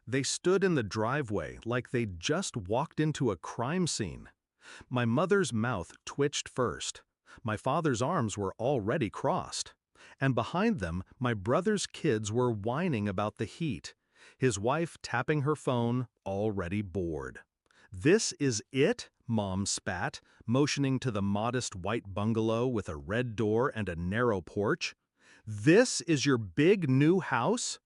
They stood in the driveway like they'd just walked into a crime scene. My mother's mouth twitched first. My father's arms were already crossed. And behind them, my brother's kids were whining about the heat, his wife tapping her phone, already bored. "This is it?" Mom spat, motioning to the modest white bungalow with a red door and a narrow porch. "This is your big new house?"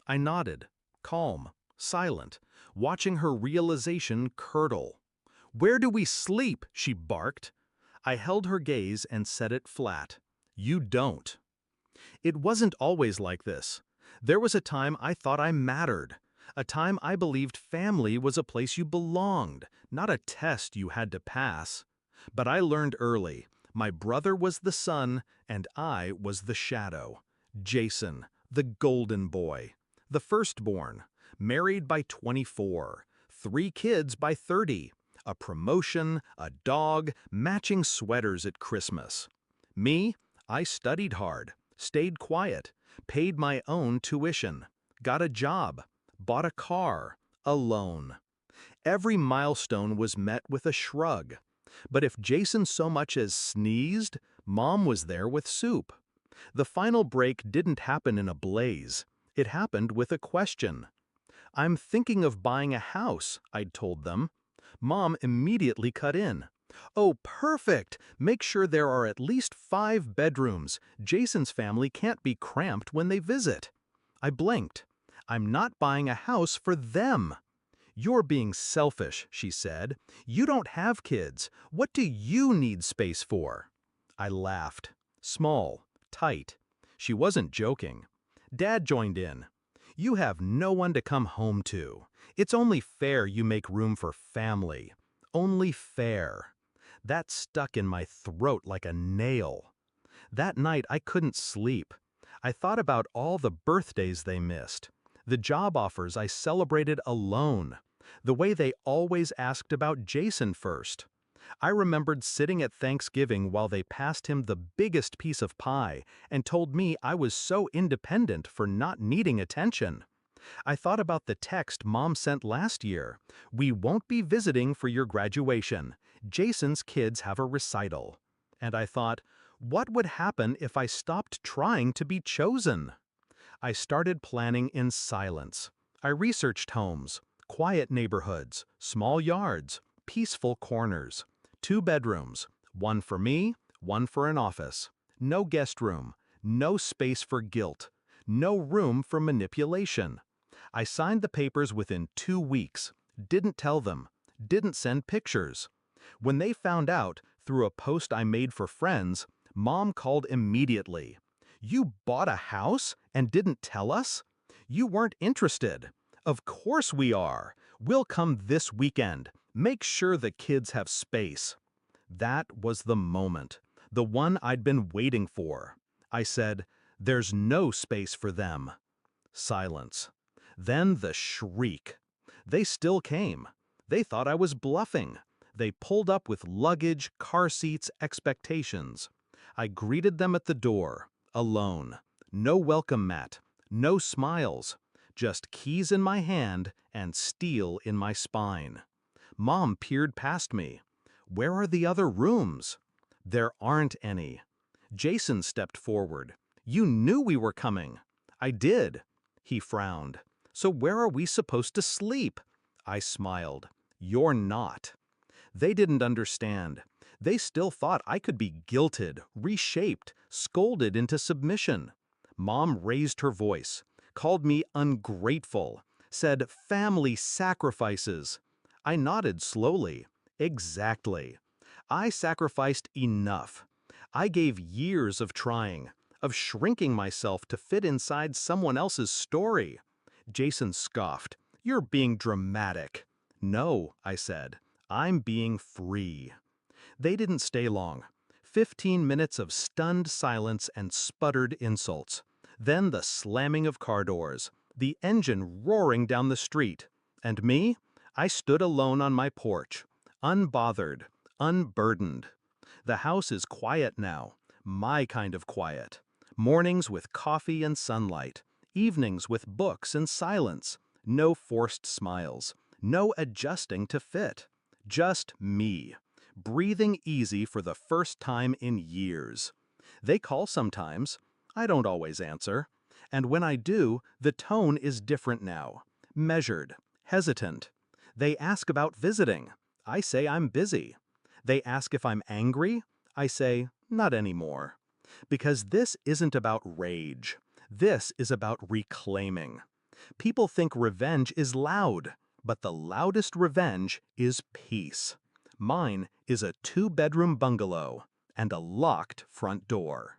I nodded, calm, silent, watching her realization curdle. "Where do we sleep?" she barked. I held her gaze and said it flat. "You don't." It wasn't always like this. There was a time I thought I mattered, a time I believed family was a place you belonged, not a test you had to pass. But I learned early, my brother was the sun and I was the shadow. Jason, the golden boy, the firstborn, married by 24, 3 kids by 30, a promotion, a dog, matching sweaters at Christmas. Me, I studied hard, stayed quiet, paid my own tuition, got a job, bought a car, alone. Every milestone was met with a shrug. But if Jason so much as sneezed, Mom was there with soup. The final break didn't happen in a blaze. It happened with a question. "I'm thinking of buying a house," I'd told them. Mom immediately cut in. "Oh, perfect! Make sure there are at least 5 bedrooms. Jason's family can't be cramped when they visit." I blinked. "I'm not buying a house for them." "You're being selfish," she said. "You don't have kids. What do you need space for?" I laughed. Small, tight. She wasn't joking. Dad joined in. "You have no one to come home to. It's only fair you make room for family. Only fair." That stuck in my throat like a nail. That night I couldn't sleep. I thought about all the birthdays they missed, the job offers I celebrated alone, the way they always asked about Jason first. I remembered sitting at Thanksgiving while they passed him the biggest piece of pie and told me I was so independent for not needing attention. I thought about the text Mom sent last year. "We won't be visiting for your graduation. Jason's kids have a recital." And I thought, what would happen if I stopped trying to be chosen? I started planning in silence. I researched homes, quiet neighborhoods, small yards, peaceful corners. 2 bedrooms, one for me, one for an office. No guest room, no space for guilt, no room for manipulation. I signed the papers within 2 weeks, didn't tell them, didn't send pictures. When they found out, through a post I made for friends, Mom called immediately. "You bought a house and didn't tell us? You weren't interested." "Of course we are. We'll come this weekend. Make sure the kids have space." That was the moment, the one I'd been waiting for. I said, "There's no space for them." Silence. Then the shriek. They still came. They thought I was bluffing. They pulled up with luggage, car seats, expectations. I greeted them at the door, alone. No welcome mat, no smiles, just keys in my hand and steel in my spine. Mom peered past me. "Where are the other rooms?" "There aren't any." Jason stepped forward. "You knew we were coming." "I did." He frowned. "So where are we supposed to sleep?" I smiled. "You're not." They didn't understand. They still thought I could be guilted, reshaped, scolded into submission. Mom raised her voice, called me ungrateful, said family sacrifices. I nodded slowly. Exactly. I sacrificed enough. I gave years of trying, of shrinking myself to fit inside someone else's story. Jason scoffed. "You're being dramatic." "No," I said. "I'm being free." They didn't stay long. 15 minutes of stunned silence and sputtered insults. Then the slamming of car doors, the engine roaring down the street. And me? I stood alone on my porch, unbothered, unburdened. The house is quiet now, my kind of quiet. Mornings with coffee and sunlight, evenings with books and silence. No forced smiles, no adjusting to fit. Just me, breathing easy for the first time in years. They call sometimes. I don't always answer. And when I do, the tone is different now. Measured, hesitant. They ask about visiting. I say I'm busy. They ask if I'm angry. I say, not anymore. Because this isn't about rage. This is about reclaiming. People think revenge is loud, but the loudest revenge is peace. Mine is a 2-bedroom bungalow and a locked front door.